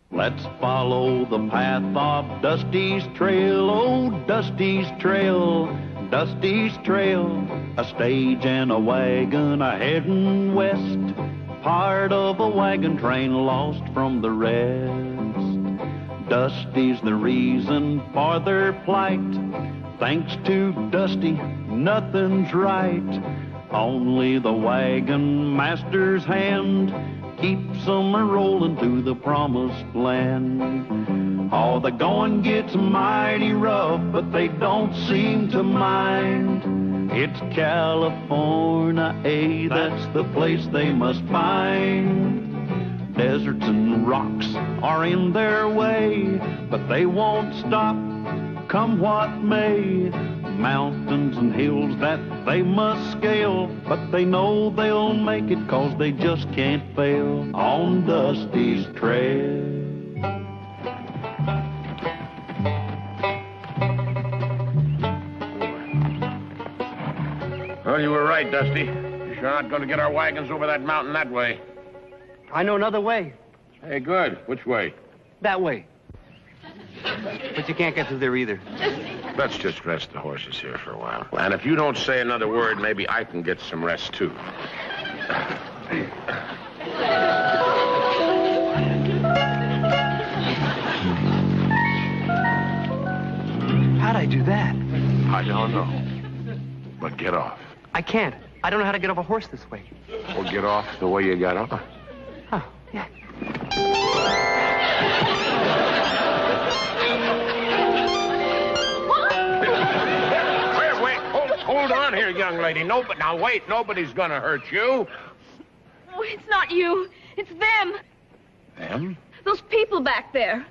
Let's follow the path of Dusty's trail, oh, Dusty's trail, Dusty's trail. A stage and a wagon a-heading west, part of a wagon train lost from the rest. Dusty's the reason for their plight. Thanks to Dusty, nothing's right. Only the wagon master's hand keeps them rolling to the promised land. Oh, the going gets mighty rough, but they don't seem to mind. It's California, that's the place they must find. Deserts and rocks are in their way, but they won't stop, come what may. Mountains and hills that they must scale, but they know they'll make it 'cause they just can't fail on Dusty's trail. Well, you were right, Dusty. You're sure not going to get our wagons over that mountain that way. I know another way. Hey, good. Which way? That way. But you can't get through there either. Let's just rest the horses here for a while. And if you don't say another word, maybe I can get some rest, too. How'd I do that? I don't know. But get off. I can't. I don't know how to get off a horse this way. Or get off the way you got off. Oh, yeah. Hold on here, young lady. Now wait, nobody's gonna hurt you. Oh, it's not you. It's them. Them? Those people back there.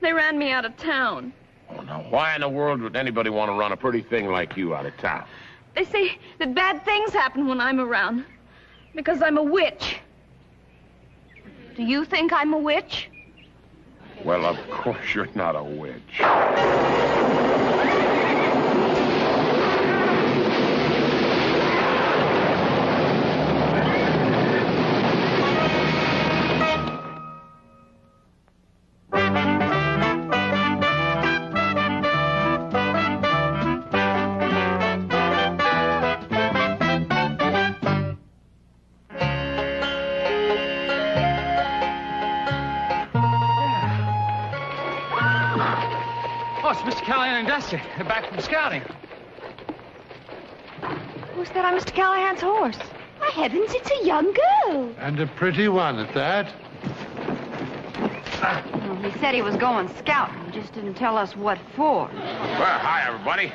They ran me out of town. Oh, now why in the world would anybody want to run a pretty thing like you out of town? They say that bad things happen when I'm around. Because I'm a witch. Do you think I'm a witch? Well, of course you're not a witch. They're back from scouting. Who's that on Mr. Callahan's horse? My heavens, it's a young girl. And a pretty one at that. Well, he said he was going scouting. He just didn't tell us what for. Well, hi, everybody.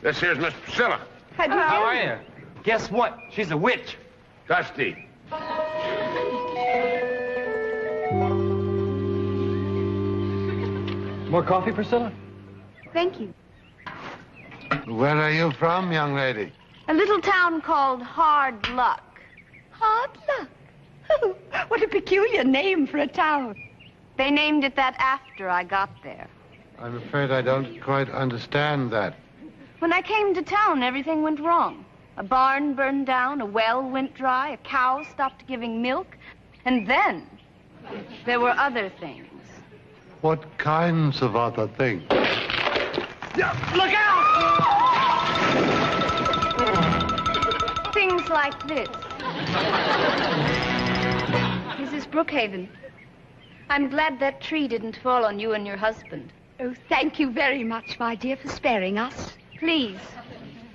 This here's Miss Priscilla. How are you? Guess what? She's a witch. Dusty. More coffee, Priscilla? Thank you. Where are you from, young lady? A little town called Hard Luck. Hard Luck? What a peculiar name for a town. They named it that after I got there. I'm afraid I don't quite understand that. When I came to town, everything went wrong. A barn burned down, a well went dry, a cow stopped giving milk, and then there were other things. What kinds of other things? Look out! Things like this. Mrs. Brookhaven, I'm glad that tree didn't fall on you and your husband. Oh, thank you very much, my dear, for sparing us. Please,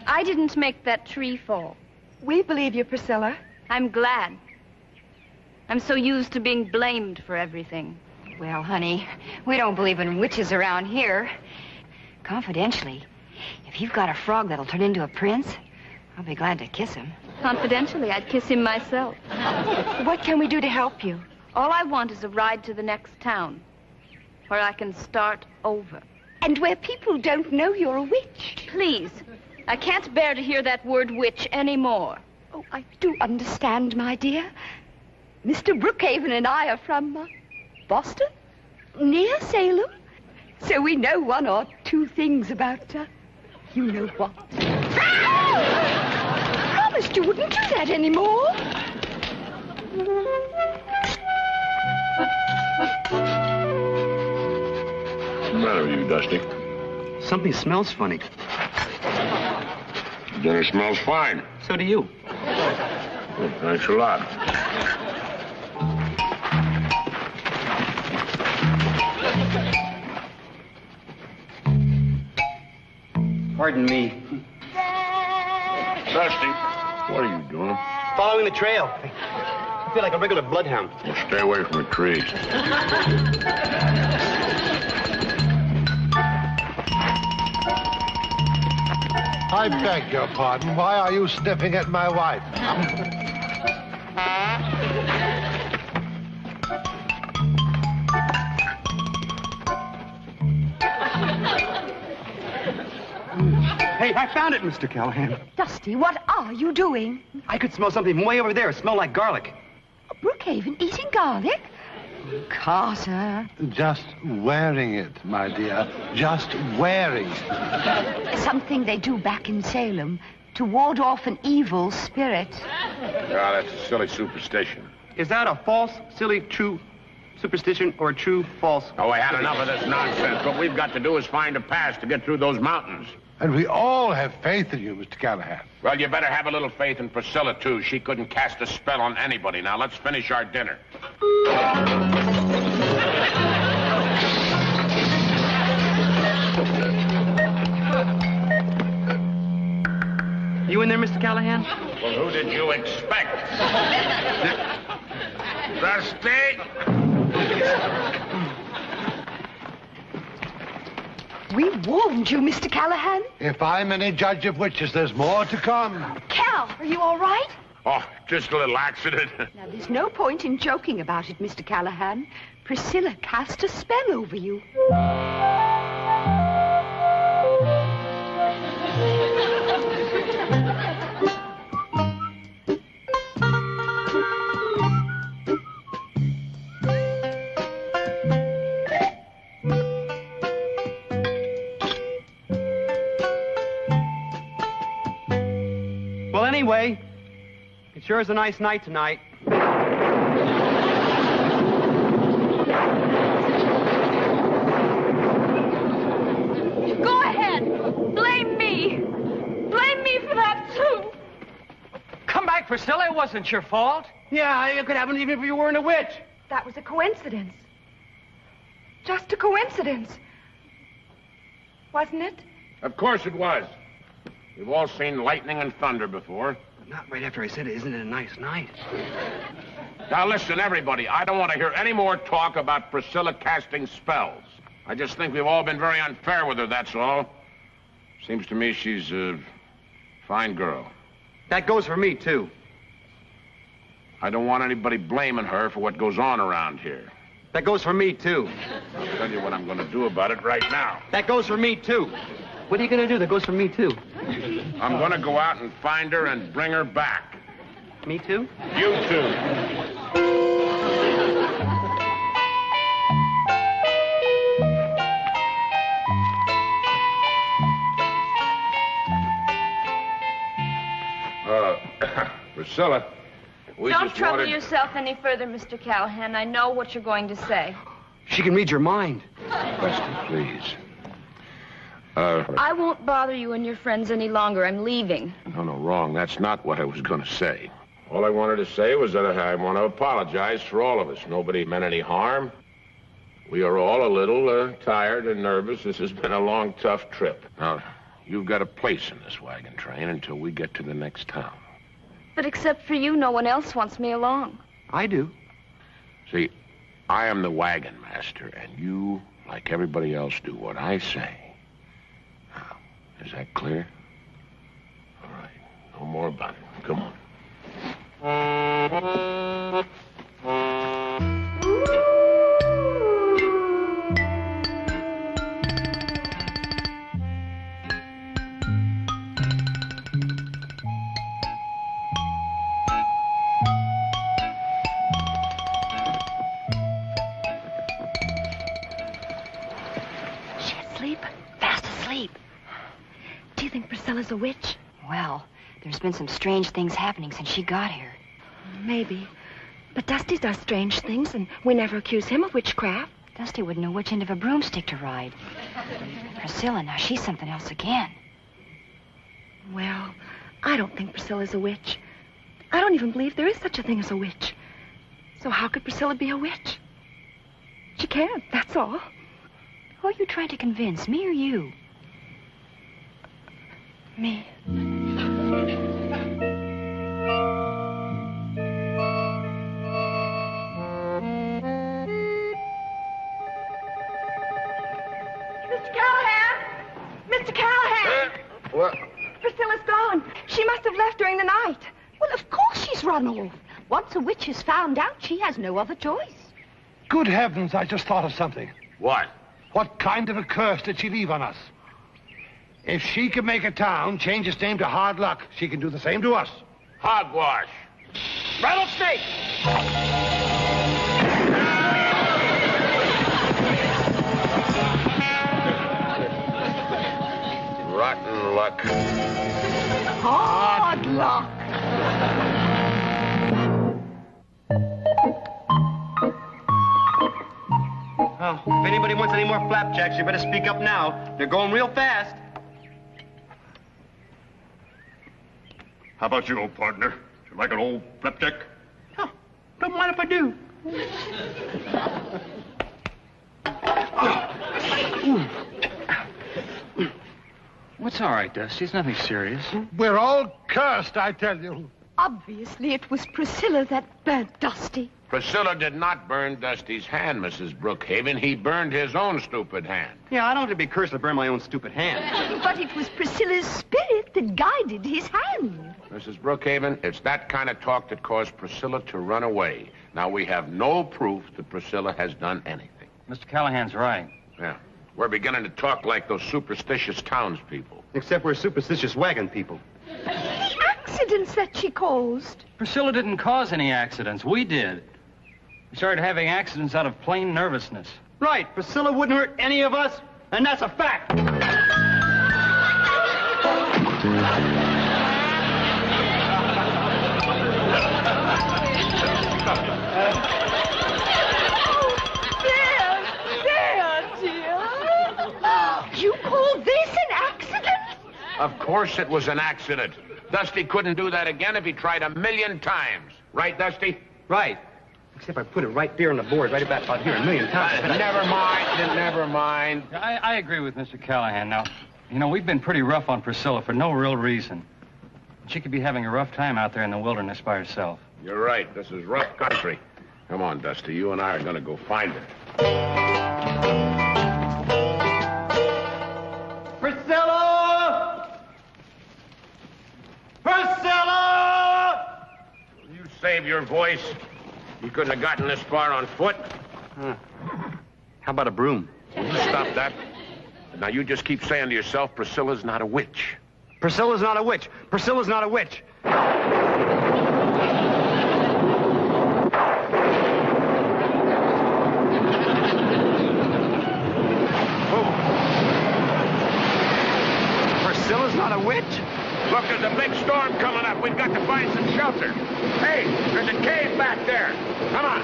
I didn't make that tree fall. We believe you, Priscilla. I'm glad. I'm so used to being blamed for everything. Well, honey, we don't believe in witches around here. Confidentially, if you've got a frog that'll turn into a prince, I'll be glad to kiss him. Confidentially, I'd kiss him myself. What can we do to help you? All I want is a ride to the next town, where I can start over. And where people don't know you're a witch. Please, I can't bear to hear that word witch anymore. Oh, I do understand, my dear. Mr. Brookhaven and I are from Boston, near Salem. So we know one or two things about, you know what. Promised you wouldn't do that anymore. matter with you, Dusty? Something smells funny. Dinner smells fine. So do you. Well, thanks a lot. Pardon me. Dusty, what are you doing? Following the trail. I feel like a regular bloodhound. Well, stay away from the trees. I beg your pardon. Why are you sniffing at my wife? Hey, I found it, Mr. Callahan. Dusty, what are you doing? I could smell something way over there. It smelled like garlic. Brookhaven eating garlic? Carter. Just wearing it, my dear. Just wearing it. Something they do back in Salem to ward off an evil spirit. Yeah, that's a silly superstition. Is that a false, silly, true superstition or a true, false? Oh, we had enough of this nonsense. What we've got to do is find a pass to get through those mountains. And we all have faith in you, Mr. Callahan. Well, you better have a little faith in Priscilla, too. She couldn't cast a spell on anybody. Now, let's finish our dinner. You in there, Mr. Callahan? Well, who did you expect? Dusty? We warned you, Mr. Callahan. If I'm any judge of witches, there's more to come. Cal, are you all right? Oh, just a little accident. Now, there's no point in joking about it, Mr. Callahan. Priscilla cast a spell over you. Well, anyway, it sure is a nice night tonight. Go ahead. Blame me. Blame me for that, too. Come back, Priscilla. It wasn't your fault. Yeah, it could happen even if you weren't a witch. That was a coincidence. Just a coincidence. Wasn't it? Of course it was. We've all seen lightning and thunder before. Not right after I said, isn't it a nice night? Now, listen, everybody. I don't want to hear any more talk about Priscilla casting spells. I just think we've all been very unfair with her, that's all. Seems to me she's a fine girl. That goes for me, too. I don't want anybody blaming her for what goes on around here. That goes for me, too. I'll tell you what I'm going to do about it right now. That goes for me, too. What are you going to do? That goes for me, too. I'm going to go out and find her and bring her back. Me, too? You too. Priscilla, we Don't just trouble wanted... yourself any further, Mr. Callahan. I know what you're going to say. She can read your mind. Dusty, please. I won't bother you and your friends any longer. I'm leaving. No, wrong. That's not what I was going to say. All I wanted to say was that I want to apologize for all of us. Nobody meant any harm. We are all a little tired and nervous. This has been a long, tough trip. Now, you've got a place in this wagon train until we get to the next town. But except for you, no one else wants me along. I do. See, I am the wagon master, and you, like everybody else, do what I say. Now, is that clear? All right. No more about it. Come on. Fast asleep. Do you think Priscilla's a witch? Well, there's been some strange things happening since she got here. Maybe. But Dusty does strange things, and we never accuse him of witchcraft. Dusty wouldn't know which end of a broomstick to ride. Priscilla, now she's something else again. Well, I don't think Priscilla's a witch. I don't even believe there is such a thing as a witch. So how could Priscilla be a witch? She can't, that's all. Who are you trying to convince, me or you? Me. Mr. Callahan! Mr. Callahan! What? Priscilla's gone. She must have left during the night. Well, of course she's run off. Once a witch is found out, she has no other choice. Good heavens, I just thought of something. What? What kind of a curse did she leave on us? If she can make a town change its name to Hard Luck, she can do the same to us. Hogwash. Rattlesnake! Rotten luck. Hard luck. Oh, if anybody wants any more flapjacks, you better speak up now. They're going real fast. How about you, old partner? Do you like an old flapjack? Oh, don't mind if I do. What's all right, Dusty? It's nothing serious. We're all cursed, I tell you. Obviously, it was Priscilla that burnt Dusty. Priscilla did not burn Dusty's hand, Mrs. Brookhaven. He burned his own stupid hand. Yeah, I don't have to be cursed to burn my own stupid hand. But it was Priscilla's spirit that guided his hand. Mrs. Brookhaven, it's that kind of talk that caused Priscilla to run away. Now, we have no proof that Priscilla has done anything. Mr. Callahan's right. Yeah. We're beginning to talk like those superstitious townspeople. Except we're superstitious wagon people. The accidents that she caused. Priscilla didn't cause any accidents. We did. We started having accidents out of plain nervousness. Right, Priscilla wouldn't hurt any of us, and that's a fact. You call this an accident? Of course it was an accident. Dusty couldn't do that again if he tried 1,000,000 times. Right, Dusty? Right. Except I put it right there on the board, right about here, 1,000,000 times. Never mind, never mind. I agree with Mr. Callahan. Now, you know, we've been pretty rough on Priscilla for no real reason. She could be having a rough time out there in the wilderness by herself. You're right. This is rough country. Come on, Dusty. You and I are going to go find her. Priscilla! Priscilla! Will you save your voice? You couldn't have gotten this far on foot. How about a broom? Will you stop that? Now, you just keep saying to yourself, Priscilla's not a witch. Priscilla's not a witch. Priscilla's not a witch. Priscilla's not a witch? Look, there's a big storm coming up. We've got to find some shelter. Hey, there's a cave back there. Come on.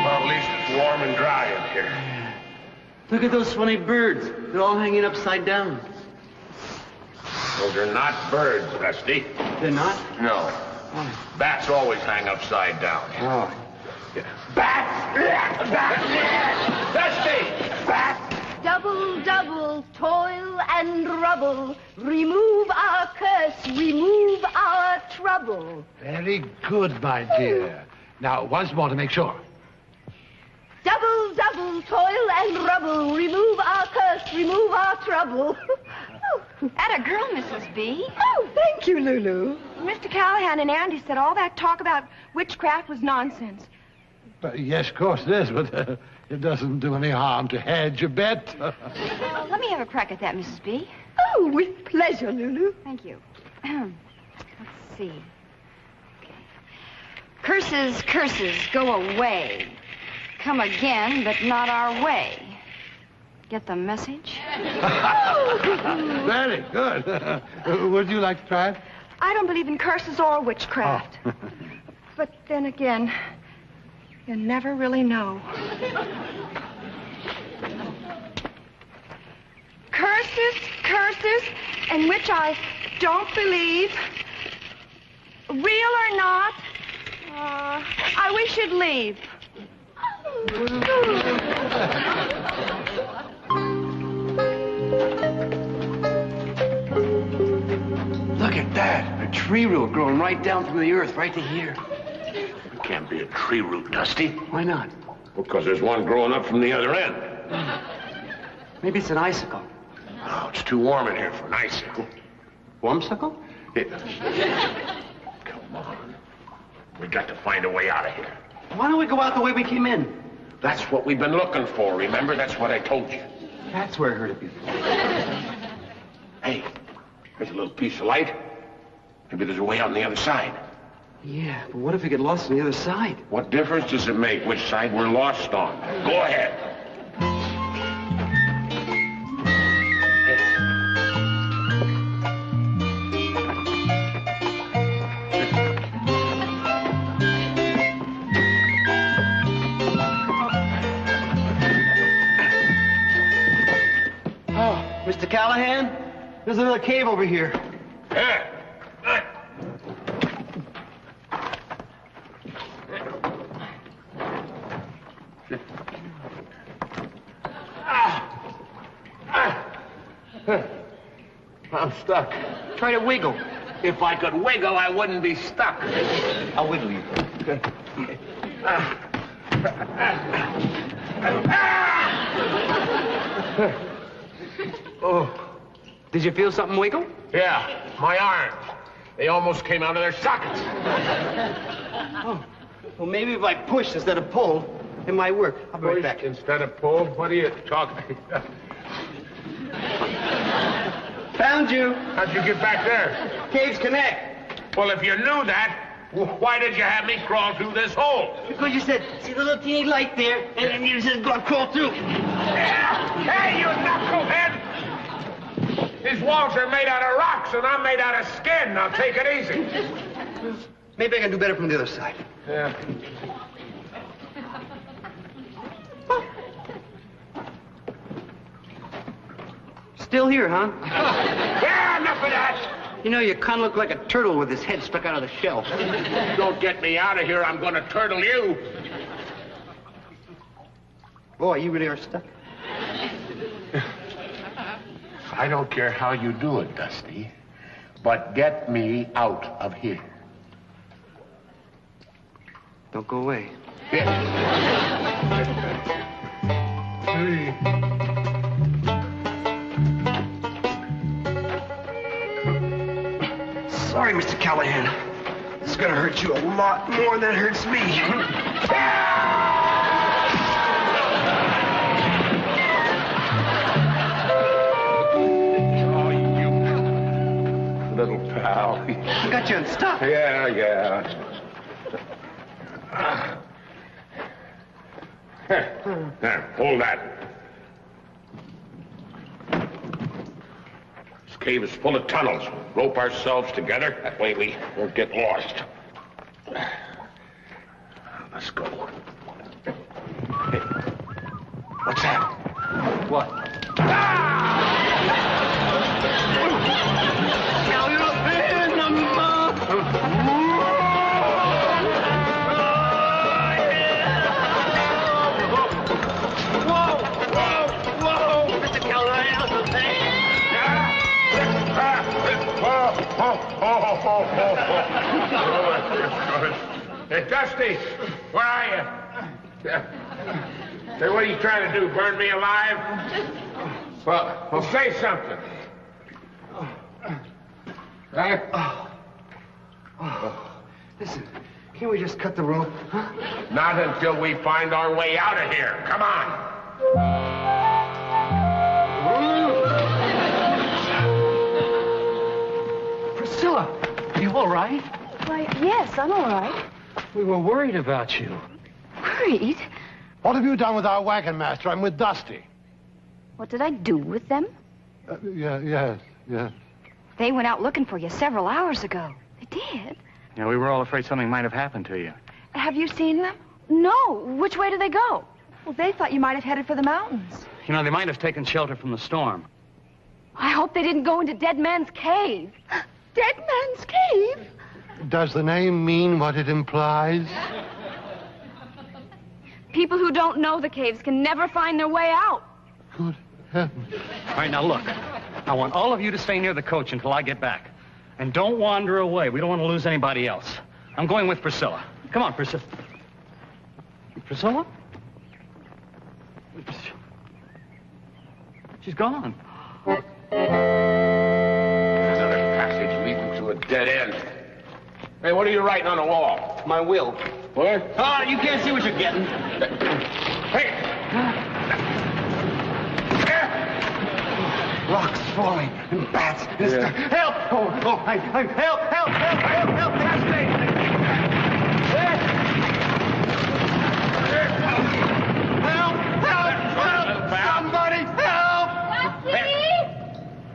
Well, at least it's warm and dry in here. Look at those funny birds. They're all hanging upside down. Those are not birds, Dusty. They're not? No. Bats always hang upside down. Oh. Bats! Bats! Dusty! Bats! Double, double, toil and rubble. Remove our curse, remove our trouble. Very good, my dear. Now, once more to make sure. Double, double, toil and rubble. Remove our curse, remove our trouble. Atta girl, Mrs. B. Oh, thank you, Lulu. Mr. Callahan and Andy said all that talk about witchcraft was nonsense. But, yes, of course it is, but it doesn't do any harm to hedge a bet. Let me have a crack at that, Mrs. B. Oh, with pleasure, Lulu. Thank you. Let's see. Okay. Curses, curses, go away. Come again, but not our way. Get the message? Very good. Would you like to try it? I don't believe in curses or witchcraft. Oh. But then again, you never really know. Curses, in which I don't believe, real or not, I wish you'd leave. Look at that. A tree root growing right down from the earth, right to here. It can't be a tree root, Dusty. Why not? Because there's one growing up from the other end. Maybe it's an icicle. Oh, it's too warm in here for an icicle. Wormsicle? Come on. We got to find a way out of here. Why don't we go out the way we came in? That's what we've been looking for, remember? That's what I told you. That's where I heard it before. Hey, there's a little piece of light. Maybe there's a way out on the other side. Yeah, but what if we get lost on the other side? What difference does it make which side we're lost on? Go ahead. Mr. Callahan, there's another cave over here. Yeah. I'm stuck. Try to wiggle. If I could wiggle, I wouldn't be stuck. I'll wiggle you. Oh. Did you feel something wiggle? Yeah, my arms. They almost came out of their sockets. Oh. Well, maybe if I push instead of pull, it might work. I'll be right back. Instead of pull? What are you talking? Found you. How'd you get back there? Caves connect. Well, if you knew that, why did you have me crawl through this hole? Because you said, see the little teeny light there, and then you said, go crawl through. Hey, you knucklehead! These walls are made out of rocks, and I'm made out of skin. Now, take it easy. Maybe I can do better from the other side. Yeah. Still here, huh? Yeah, enough of that! You know, you kind of look like a turtle with his head stuck out of the shell. Don't get me out of here. I'm going to turtle you. Boy, you really are stuck. I don't care how you do it, Dusty, but get me out of here. Don't go away. Yeah. Sorry, Mr. Callahan. This is gonna hurt you a lot more than it hurts me. Oh, you little pal. I got you unstuck. Yeah. There, hold that. This cave is full of tunnels. Rope ourselves together. That way we won't get lost. Let's go. Hey, what's that? What? Hey, Dusty, where are you? Say, what are you trying to do, burn me alive? Well, say something. Huh? Listen, can't we just cut the rope? Huh? Not until we find our way out of here. Come on. Priscilla, you all right? Why, yes, I'm all right. We were worried about you. Worried? What have you done with our wagon master? I'm with Dusty. What did I do with them? Yes. They went out looking for you several hours ago. They did? Yeah, we were all afraid something might have happened to you. Have you seen them? No. Which way do they go? Well, they thought you might have headed for the mountains. You know, they might have taken shelter from the storm. I hope they didn't go into Dead Man's Cave. Dead Man's Cave? Does the name mean what it implies? People who don't know the caves can never find their way out. Good heavens. All right, now look. I want all of you to stay near the coach until I get back. And don't wander away. We don't want to lose anybody else. I'm going with Priscilla. Come on, Priscilla. Priscilla? She's gone. Another passage leading to a dead end. Hey, what are you writing on the wall? My will. What? Ah, you can't see what you're getting. Hey! Rocks falling and bats. Yeah. Help! Oh, help! Somebody help!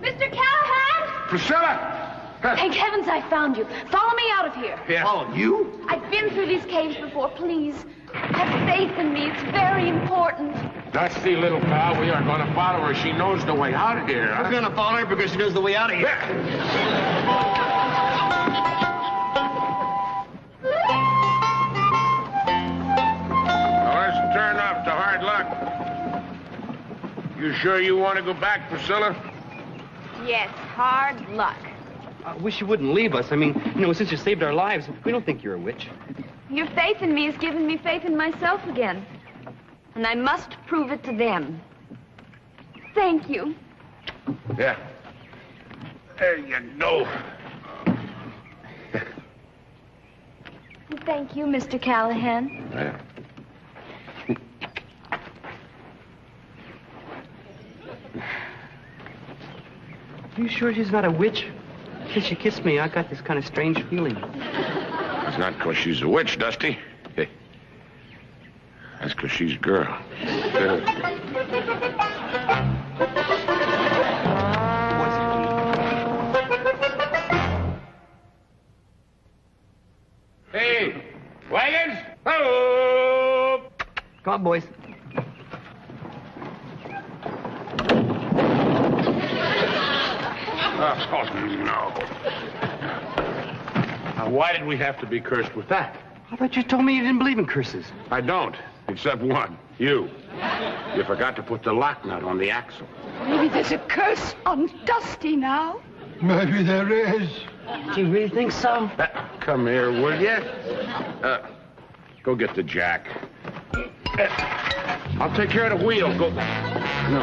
Mr. Callahan! Priscilla! Thank heavens I found you. Follow me out of here. Yeah. Oh, you? I've been through these caves before. Please, have faith in me. It's very important. Dusty, little pal, we are going to follow her. She knows the way out of here. We're going to follow her because she knows the way out of here. Now, let's turn off to hard luck. You sure you want to go back, Priscilla? Yes, hard luck. I wish you wouldn't leave us. I mean, since you saved our lives, we don't think you're a witch. Your faith in me has given me faith in myself again. And I must prove it to them. Thank you. Yeah. There you go. Thank you, Mr. Callahan. Yeah. Are you sure she's not a witch? Since she kissed me, I got this kind of strange feeling. It's not because she's a witch, Dusty. Hey. That's because she's a girl. Hey, wagons! Oh! Come on, boys. Oh, no. Now, why did we have to be cursed with that? I thought you told me you didn't believe in curses. I don't, except one. You. You forgot to put the lock nut on the axle. Maybe there's a curse on Dusty now. Maybe there is. Do you really think so? Come here, will you? Go get the jack. I'll take care of the wheel. Go. No.